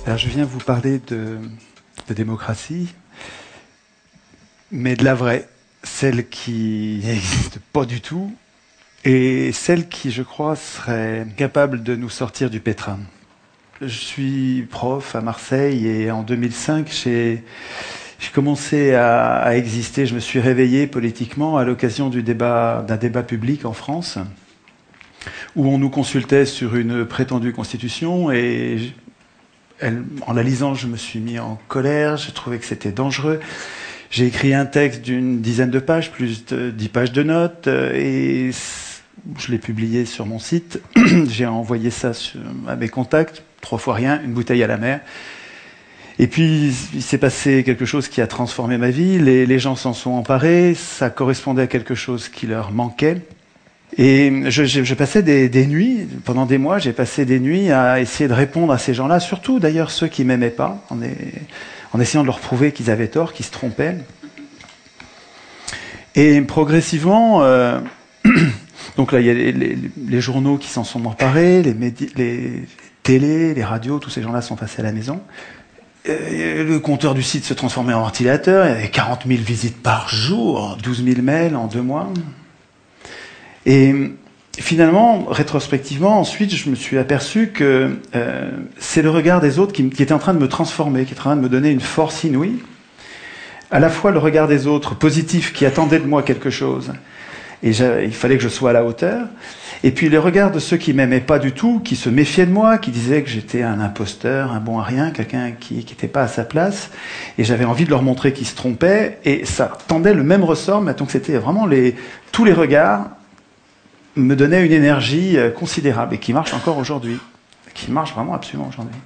Alors je viens vous parler de démocratie, mais de la vraie, celle qui n'existe pas du tout, et celle qui, je crois, serait capable de nous sortir du pétrin. Je suis prof à Marseille et en 2005, j'ai commencé à exister. Je me suis réveillé politiquement à l'occasion d'un débat public en France, où on nous consultait sur une prétendue constitution et en la lisant, je me suis mis en colère, j'ai trouvé que c'était dangereux. J'ai écrit un texte d'une dizaine de pages, plus de 10 pages de notes, et je l'ai publié sur mon site. J'ai envoyé ça à mes contacts, 3 fois rien, une bouteille à la mer. Et puis, il s'est passé quelque chose qui a transformé ma vie. Les gens s'en sont emparés, ça correspondait à quelque chose qui leur manquait. Et je passais des nuits, pendant des mois, j'ai passé des nuits à essayer de répondre à ces gens-là, surtout d'ailleurs ceux qui m'aimaient pas, en essayant de leur prouver qu'ils avaient tort, qu'ils se trompaient. Et progressivement, donc là, il y a les journaux qui s'en sont emparés, les télés, les radios, tous ces gens-là sont passés à la maison. Le compteur du site se transformait en ventilateur, il y avait 40 000 visites par jour, 12 000 mails en 2 mois. Et finalement, rétrospectivement, ensuite, je me suis aperçu que c'est le regard des autres qui était en train de me transformer, qui était en train de me donner une force inouïe. À la fois le regard des autres, positif, qui attendaient de moi quelque chose, et il fallait que je sois à la hauteur. Et puis les regards de ceux qui m'aimaient pas du tout, qui se méfiaient de moi, qui disaient que j'étais un imposteur, un bon à rien, quelqu'un qui n'était pas à sa place. Et j'avais envie de leur montrer qu'ils se trompaient. Et ça tendait le même ressort, mais donc c'était vraiment tous les regards me donnait une énergie considérable et qui marche encore aujourd'hui, qui marche vraiment absolument aujourd'hui.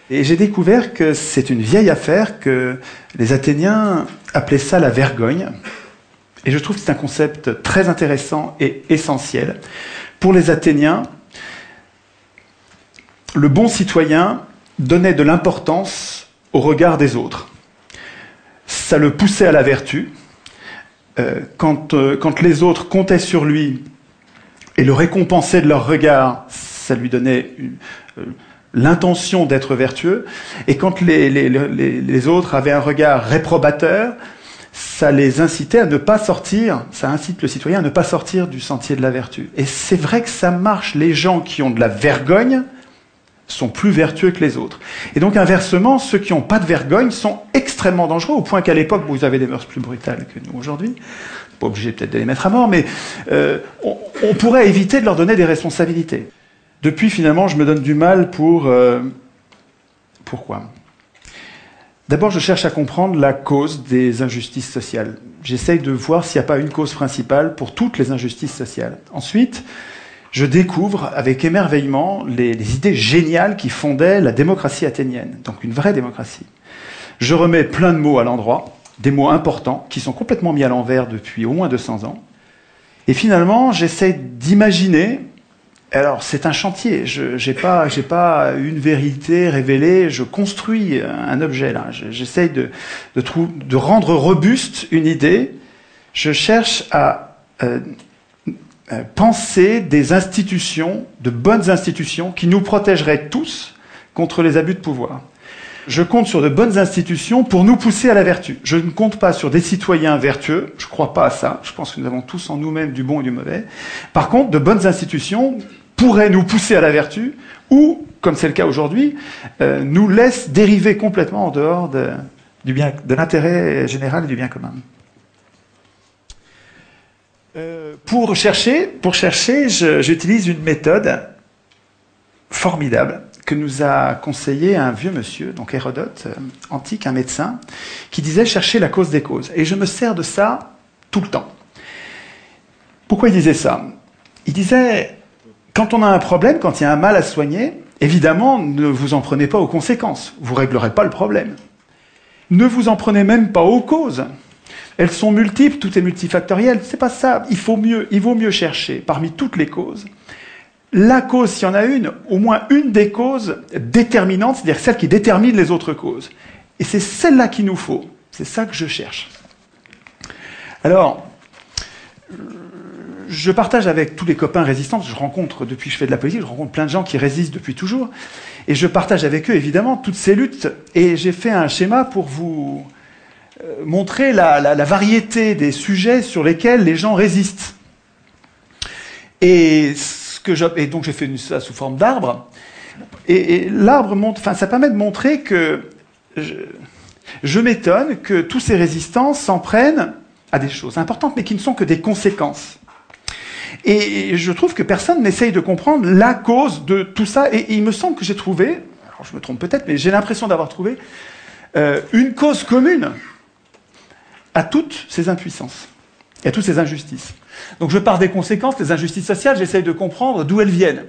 Et j'ai découvert que c'est une vieille affaire, que les Athéniens appelaient ça la vergogne. Et je trouve que c'est un concept très intéressant et essentiel. Pour les Athéniens, le bon citoyen donnait de l'importance au regard des autres. Ça le poussait à la vertu. Quand les autres comptaient sur lui, et le récompenser de leur regard, ça lui donnait l'intention d'être vertueux. Et quand les autres avaient un regard réprobateur, ça les incitait à ne pas sortir, ça incite le citoyen à ne pas sortir du sentier de la vertu. Et c'est vrai que ça marche. Les gens qui ont de la vergogne sont plus vertueux que les autres. Et donc inversement, ceux qui n'ont pas de vergogne sont extrêmement dangereux, au point qu'à l'époque, vous avez des mœurs plus brutales que nous aujourd'hui. Pas obligé peut-être de les mettre à mort, mais on pourrait éviter de leur donner des responsabilités. Depuis, finalement, je me donne du mal pourquoi ? D'abord, je cherche à comprendre la cause des injustices sociales. J'essaye de voir s'il n'y a pas une cause principale pour toutes les injustices sociales. Ensuite, je découvre avec émerveillement les idées géniales qui fondaient la démocratie athénienne, donc une vraie démocratie. Je remets plein de mots à l'endroit, des mots importants qui sont complètement mis à l'envers depuis au moins 200 ans. Et finalement, j'essaie d'imaginer. Alors, c'est un chantier. J'ai pas une vérité révélée. Je construis un objet là. J'essaie de rendre robuste une idée. Je cherche à penser des institutions, de bonnes institutions, qui nous protégeraient tous contre les abus de pouvoir. Je compte sur de bonnes institutions pour nous pousser à la vertu. Je ne compte pas sur des citoyens vertueux, je ne crois pas à ça. Je pense que nous avons tous en nous-mêmes du bon et du mauvais. Par contre, de bonnes institutions pourraient nous pousser à la vertu, ou, comme c'est le cas aujourd'hui, nous laissent dériver complètement en dehors de l'intérêt général et du bien commun. Pour chercher, j'utilise une méthode formidable que nous a conseillé un vieux monsieur, donc Hérodote, antique, un médecin, qui disait chercher la cause des causes. Et je me sers de ça tout le temps. Pourquoi il disait ça ? Il disait, quand on a un problème, quand il y a un mal à soigner, évidemment, ne vous en prenez pas aux conséquences. Vous ne réglerez pas le problème. Ne vous en prenez même pas aux causes. Elles sont multiples, tout est multifactoriel. C'est pas ça. Il vaut mieux chercher parmi toutes les causes la cause, s'il y en a une, au moins une des causes déterminantes, c'est-à-dire celle qui détermine les autres causes. Et c'est celle-là qu'il nous faut. C'est ça que je cherche. Alors, je partage avec tous les copains résistants, parce que je rencontre, depuis que je fais de la politique, je rencontre plein de gens qui résistent depuis toujours, et je partage avec eux, évidemment, toutes ces luttes, et j'ai fait un schéma pour vous montrer la variété des sujets sur lesquels les gens résistent. Et donc j'ai fait ça sous forme d'arbre, et l'arbre montre, enfin, ça permet de montrer que je m'étonne que tous ces résistants s'en prennent à des choses importantes, mais qui ne sont que des conséquences. Et je trouve que personne n'essaye de comprendre la cause de tout ça. Et il me semble que j'ai trouvé, alors je me trompe peut-être, mais j'ai l'impression d'avoir trouvé une cause commune à toutes ces impuissances et à toutes ces injustices. Donc je pars des conséquences, des injustices sociales, j'essaye de comprendre d'où elles viennent.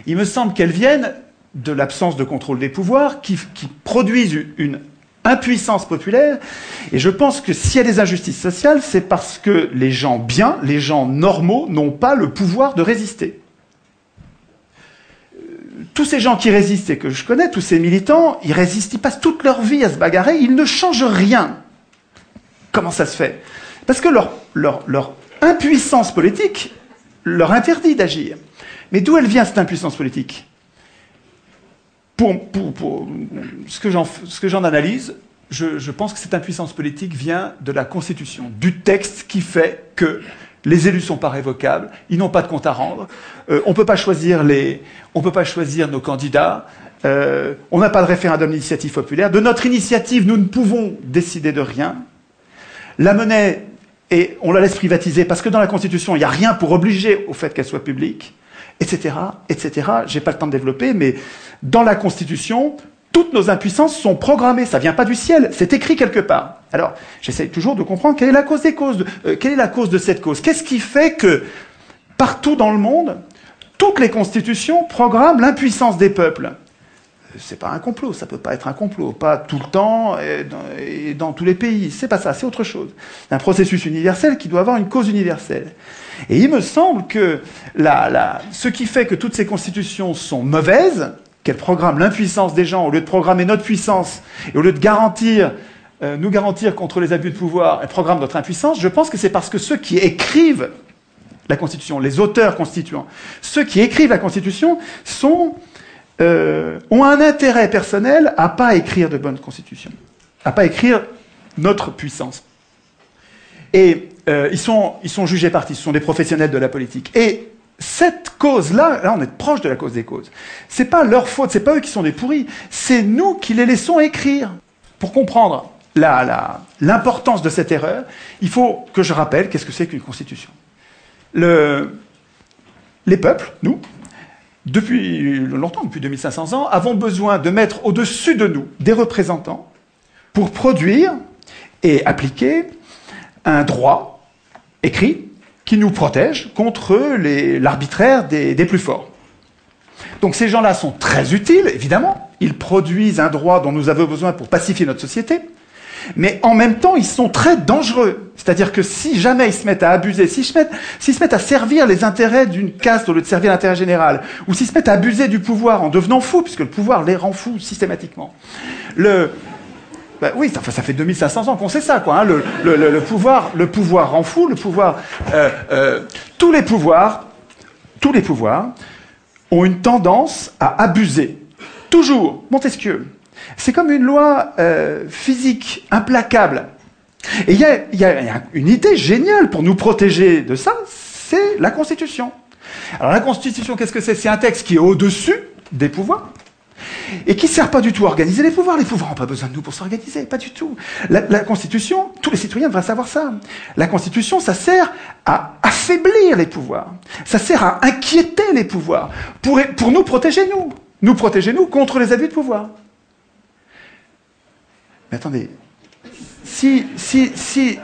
Il me semble qu'elles viennent de l'absence de contrôle des pouvoirs qui produisent une impuissance populaire, et je pense que s'il y a des injustices sociales, c'est parce que les gens bien, les gens normaux, n'ont pas le pouvoir de résister. Tous ces gens qui résistent et que je connais, tous ces militants, ils résistent, ils passent toute leur vie à se bagarrer, ils ne changent rien. Comment ça se fait? Parce que leur impuissance politique leur interdit d'agir. Mais d'où elle vient, cette impuissance politique? Pour ce que j'en analyse, je pense que cette impuissance politique vient de la Constitution, du texte qui fait que les élus ne sont pas révocables, ils n'ont pas de compte à rendre, on ne peut pas choisir nos candidats, on n'a pas de référendum d'initiative populaire. De notre initiative, nous ne pouvons décider de rien. La monnaie, on la laisse privatiser parce que dans la Constitution, il n'y a rien pour obliger au fait qu'elle soit publique, etc., etc. Je n'ai pas le temps de développer, mais dans la Constitution, toutes nos impuissances sont programmées. Ça ne vient pas du ciel, c'est écrit quelque part. Alors, j'essaye toujours de comprendre quelle est la cause des causes, quelle est la cause de cette cause. Qu'est-ce qui fait que, partout dans le monde, toutes les constitutions programment l'impuissance des peuples? C'est pas un complot, ça peut pas être un complot, pas tout le temps et dans tous les pays. C'est pas ça, c'est autre chose. C'est un processus universel qui doit avoir une cause universelle. Et il me semble que ce qui fait que toutes ces constitutions sont mauvaises, qu'elles programment l'impuissance des gens, au lieu de programmer notre puissance, et au lieu de nous garantir contre les abus de pouvoir, elles programment notre impuissance, je pense que c'est parce que ceux qui écrivent la Constitution, les auteurs constituants, ceux qui écrivent la Constitution ont un intérêt personnel à pas écrire de bonnes constitutions, à pas écrire notre puissance. Et ils sont jugés partis, ce sont des professionnels de la politique. Et cette cause-là, là on est proche de la cause des causes. C'est pas leur faute, c'est pas eux qui sont des pourris, c'est nous qui les laissons écrire. Pour comprendre l'importance de cette erreur, il faut que je rappelle qu'est-ce que c'est qu'une constitution. Les peuples, nous, depuis longtemps, depuis 2500 ans, avons besoin de mettre au-dessus de nous des représentants pour produire et appliquer un droit écrit qui nous protège contre l'arbitraire des plus forts. Donc ces gens-là sont très utiles, évidemment. Ils produisent un droit dont nous avons besoin pour pacifier notre société. Mais en même temps, ils sont très dangereux. C'est-à-dire que si jamais ils se mettent à abuser, s'ils se mettent à servir les intérêts d'une caste au lieu de servir l'intérêt général, ou s'ils se mettent à abuser du pouvoir en devenant fous, puisque le pouvoir les rend fous systématiquement. Oui, ça fait 2500 ans qu'on sait ça, quoi. Hein. Le pouvoir rend fou, tous les pouvoirs ont une tendance à abuser. Toujours. Montesquieu. C'est comme une loi physique implacable. Et il y a une idée géniale pour nous protéger de ça, c'est la Constitution. Alors la Constitution, qu'est-ce que c'est? C'est un texte qui est au-dessus des pouvoirs et qui ne sert pas du tout à organiser les pouvoirs. Les pouvoirs n'ont pas besoin de nous pour s'organiser, pas du tout. La Constitution, tous les citoyens devraient savoir ça. La Constitution, ça sert à affaiblir les pouvoirs. Ça sert à inquiéter les pouvoirs pour nous protéger, nous. Nous protéger, nous, contre les abus de pouvoir. Mais attendez, si les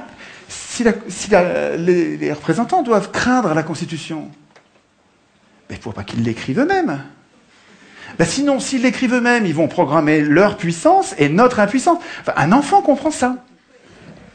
représentants doivent craindre la Constitution, il ne faut pas qu'ils l'écrivent eux-mêmes. Sinon, s'ils l'écrivent eux-mêmes, ils vont programmer leur puissance et notre impuissance. Enfin, un enfant comprend ça.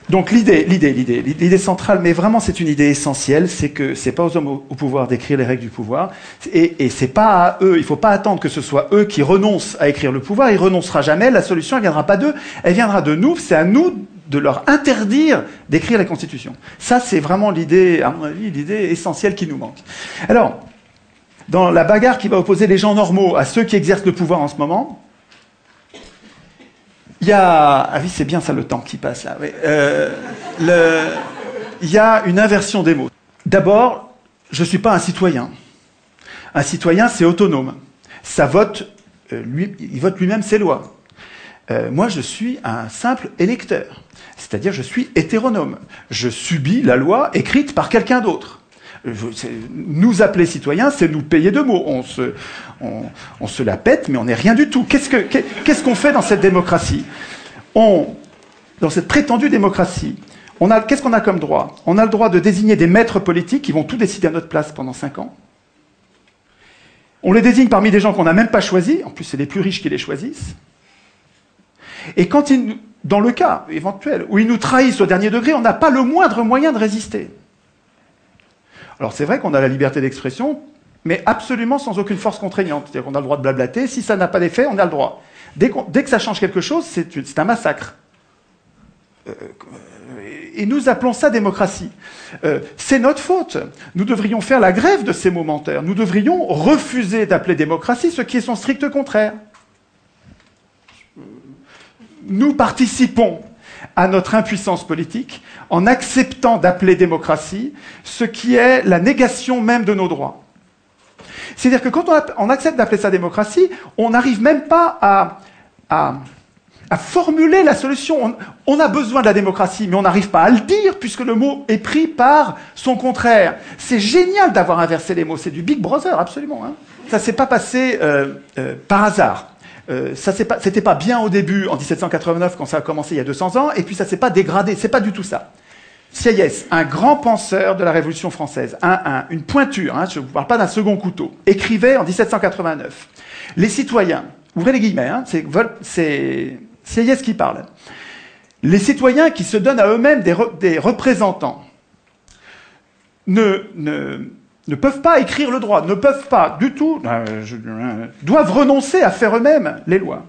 Donc l'idée centrale, mais vraiment c'est une idée essentielle, c'est que c'est pas aux hommes au pouvoir d'écrire les règles du pouvoir, et c'est pas à eux, il faut pas attendre que ce soit eux qui renoncent à écrire le pouvoir, il renoncera jamais, la solution elle viendra pas d'eux, elle viendra de nous, c'est à nous de leur interdire d'écrire la Constitution. Ça, c'est vraiment l'idée, à mon avis, l'idée essentielle qui nous manque. Alors, dans la bagarre qui va opposer les gens normaux à ceux qui exercent le pouvoir en ce moment, il y a... Ah oui, c'est bien ça le temps qui passe là. Oui. Il y a une inversion des mots. D'abord, je ne suis pas un citoyen. Un citoyen, c'est autonome. Ça vote, il vote lui-même ses lois. Moi, je suis un simple électeur. C'est-à-dire, je suis hétéronome. Je subis la loi écrite par quelqu'un d'autre. Nous appeler citoyens, c'est nous payer de mots. On se la pète, mais on n'est rien du tout. Qu'est-ce qu'on fait dans cette démocratie? Dans cette prétendue démocratie, qu'est-ce qu'on a comme droit? On a le droit de désigner des maîtres politiques qui vont tout décider à notre place pendant 5 ans. On les désigne parmi des gens qu'on n'a même pas choisis. En plus, c'est les plus riches qui les choisissent. Et dans le cas éventuel où ils nous trahissent au dernier degré, on n'a pas le moindre moyen de résister. Alors c'est vrai qu'on a la liberté d'expression, mais absolument sans aucune force contraignante. C'est-à-dire qu'on a le droit de blablater, si ça n'a pas d'effet, on a le droit. Dès que ça change quelque chose, c'est un massacre. Et nous appelons ça démocratie. C'est notre faute. Nous devrions faire la grève de ces momentaires. Nous devrions refuser d'appeler démocratie ce qui est son strict contraire. Nous participons à notre impuissance politique en acceptant d'appeler démocratie ce qui est la négation même de nos droits. C'est-à-dire que quand on accepte d'appeler ça démocratie, on n'arrive même pas à formuler la solution. On a besoin de la démocratie, mais on n'arrive pas à le dire puisque le mot est pris par son contraire. C'est génial d'avoir inversé les mots. C'est du Big Brother, absolument. Hein. Ça ne s'est pas passé par hasard. C'était pas bien au début, en 1789, quand ça a commencé il y a 200 ans, et puis ça s'est pas dégradé. C'est pas du tout ça. Sieyès, un grand penseur de la Révolution française, une pointure, hein, je ne vous parle pas d'un second couteau, écrivait en 1789. Les citoyens, ouvrez les guillemets, hein, c'est Sieyès qui parle. Les citoyens qui se donnent à eux-mêmes des représentants ne peuvent pas écrire le droit, ne peuvent pas du tout, doivent renoncer à faire eux-mêmes les lois.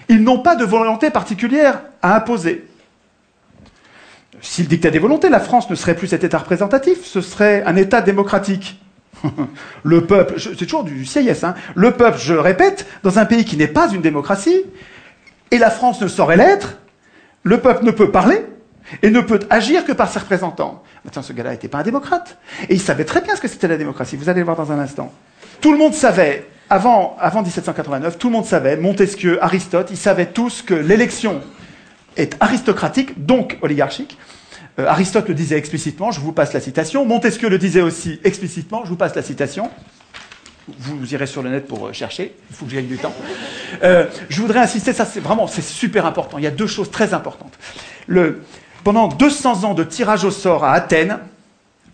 Ils n'ont pas de volonté particulière à imposer. S'ils dictaient des volontés, la France ne serait plus cet État représentatif, ce serait un État démocratique. Le peuple, c'est toujours du Sieyès, hein, le peuple, je le répète, dans un pays qui n'est pas une démocratie, et la France ne saurait l'être, le peuple ne peut parler, et ne peut agir que par ses représentants. Tiens, ce gars-là n'était pas un démocrate. Et il savait très bien ce que c'était la démocratie. Vous allez le voir dans un instant. Tout le monde savait, avant 1789, tout le monde savait, Montesquieu, Aristote, ils savaient tous que l'élection est aristocratique, donc oligarchique. Aristote le disait explicitement, je vous passe la citation. Montesquieu le disait aussi explicitement, je vous passe la citation. Vous irez sur le net pour chercher, il faut que j'aille du temps. Je voudrais insister, ça c'est super important. Il y a 2 choses très importantes. Pendant 200 ans de tirage au sort à Athènes,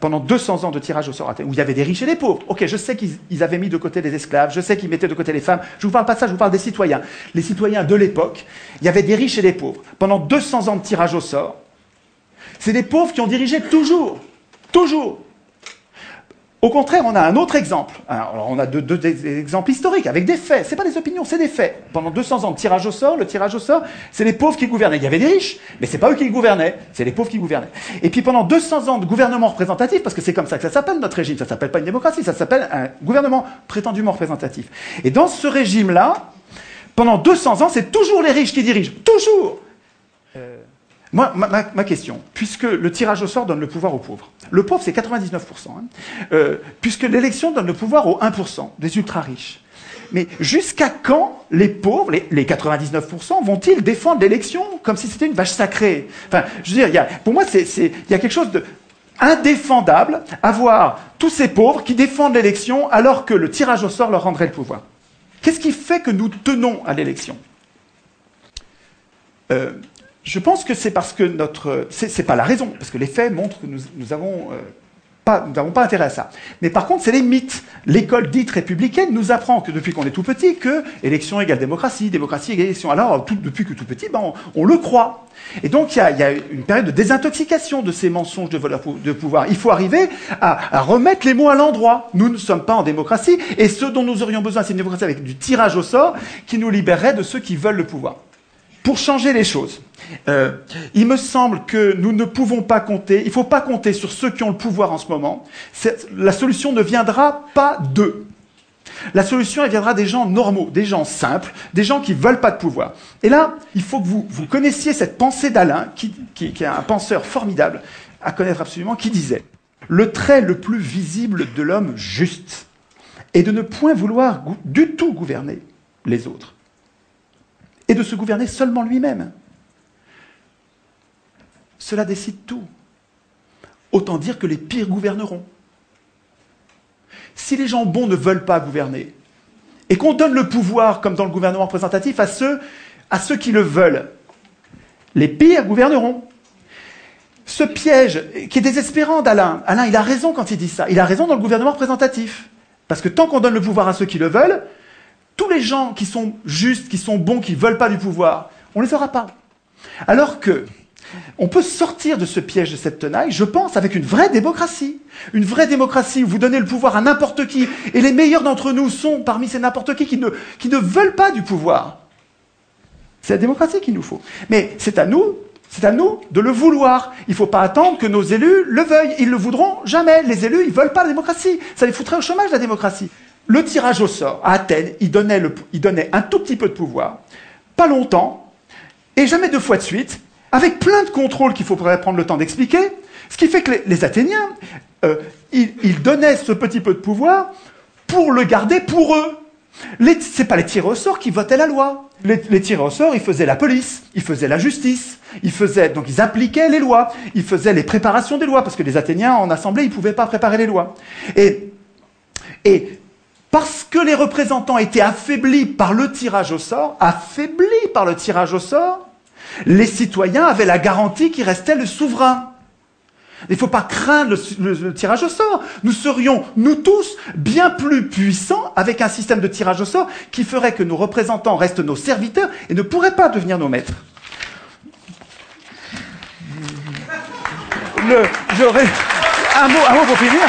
où il y avait des riches et des pauvres. Ok, je sais qu'ils avaient mis de côté les esclaves, je sais qu'ils mettaient de côté les femmes. Je ne vous parle pas de ça, je vous parle des citoyens. Les citoyens de l'époque, il y avait des riches et des pauvres. Pendant 200 ans de tirage au sort, c'est des pauvres qui ont dirigé toujours. Toujours. Au contraire, on a un autre exemple. Alors, on a deux exemples historiques, avec des faits. C'est pas des opinions, c'est des faits. Pendant 200 ans de tirage au sort, le tirage au sort, c'est les pauvres qui gouvernaient. Il y avait des riches, mais c'est pas eux qui gouvernaient, c'est les pauvres qui gouvernaient. Et puis pendant 200 ans de gouvernement représentatif, parce que c'est comme ça que ça s'appelle notre régime, ça s'appelle pas une démocratie, ça s'appelle un gouvernement prétendument représentatif. Et dans ce régime-là, pendant 200 ans, c'est toujours les riches qui dirigent. Toujours. Moi, ma question, puisque le tirage au sort donne le pouvoir aux pauvres, le pauvre c'est 99%, hein, puisque l'élection donne le pouvoir aux 1%, des ultra-riches, mais jusqu'à quand les pauvres, les 99%, vont-ils défendre l'élection comme si c'était une vache sacrée? Enfin, je veux dire, pour moi, il y a quelque chose d'indéfendable à voir tous ces pauvres qui défendent l'élection alors que le tirage au sort leur rendrait le pouvoir. Qu'est-ce qui fait que nous tenons à l'élection? Je pense que c'est parce que c'est pas la raison, parce que les faits montrent que nous n'avons pas intérêt à ça. Mais par contre, c'est les mythes. L'école dite républicaine nous apprend que depuis qu'on est tout petit, que élection égale démocratie, démocratie égale élection. Alors, depuis que tout petit, on le croit. Et donc, il y a une période de désintoxication de ces mensonges de pouvoir. Il faut arriver à remettre les mots à l'endroit. Nous ne sommes pas en démocratie, et ce dont nous aurions besoin, c'est une démocratie avec du tirage au sort qui nous libérerait de ceux qui veulent le pouvoir. pour changer les choses, il me semble que nous ne pouvons pas compter, il ne faut pas compter sur ceux qui ont le pouvoir en ce moment. La solution ne viendra pas d'eux. La solution, elle viendra des gens normaux, des gens simples, des gens qui ne veulent pas de pouvoir. Et là, il faut que vous connaissiez cette pensée d'Alain, qui est un penseur formidable, à connaître absolument, qui disait « Le trait le plus visible de l'homme juste est de ne point vouloir du tout gouverner les autres, et de se gouverner seulement lui-même. Cela décide tout. Autant dire que les pires gouverneront. Si les gens bons ne veulent pas gouverner, et qu'on donne le pouvoir, comme dans le gouvernement représentatif, à ceux qui le veulent, les pires gouverneront. Ce piège, qui est désespérant d'Alain, Alain, il a raison quand il dit ça, il a raison dans le gouvernement représentatif. Parce que tant qu'on donne le pouvoir à ceux qui le veulent, tous les gens qui sont justes, qui sont bons, qui ne veulent pas du pouvoir, on ne les aura pas. Alors que on peut sortir de ce piège de cette tenaille, je pense, avec une vraie démocratie. Une vraie démocratie où vous donnez le pouvoir à n'importe qui, et les meilleurs d'entre nous sont parmi ces n'importe qui ne veulent pas du pouvoir. C'est la démocratie qu'il nous faut. Mais c'est à nous de le vouloir. Il ne faut pas attendre que nos élus le veuillent. Ils ne le voudront jamais. Les élus, ils ne veulent pas la démocratie. Ça les foutrait au chômage, la démocratie. Le tirage au sort, à Athènes, il donnait un tout petit peu de pouvoir, pas longtemps, et jamais 2 fois de suite, avec plein de contrôles qu'il faudrait prendre le temps d'expliquer, ce qui fait que les Athéniens, ils donnaient ce petit peu de pouvoir pour le garder pour eux. Ce n'est pas les tirés au sort qui votaient la loi. Les tirés au sort, ils faisaient la police, ils faisaient la justice, donc ils appliquaient les lois, ils faisaient les préparations des lois, parce que les Athéniens, en assemblée, ils ne pouvaient pas préparer les lois. Et parce que les représentants étaient affaiblis par le tirage au sort, les citoyens avaient la garantie qu'il restait le souverain. Il ne faut pas craindre le tirage au sort. Nous serions, nous tous, bien plus puissants avec un système de tirage au sort qui ferait que nos représentants restent nos serviteurs et ne pourraient pas devenir nos maîtres. Un mot pour finir.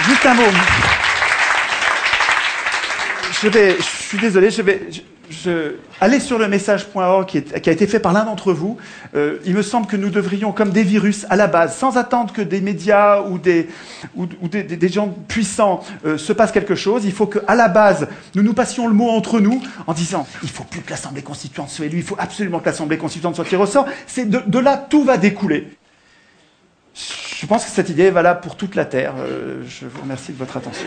Juste un mot. Je suis désolé, allez sur le message.org qui a été fait par l'un d'entre vous. Il me semble que nous devrions, comme des virus, à la base, sans attendre que des médias ou des gens puissants se passent quelque chose, il faut qu'à la base, nous passions le mot entre nous en disant « il ne faut plus que l'Assemblée constituante soit élue, il faut absolument que l'Assemblée constituante soit tirée au sort ». De là, tout va découler. Je pense que cette idée est valable pour toute la Terre. Je vous remercie de votre attention.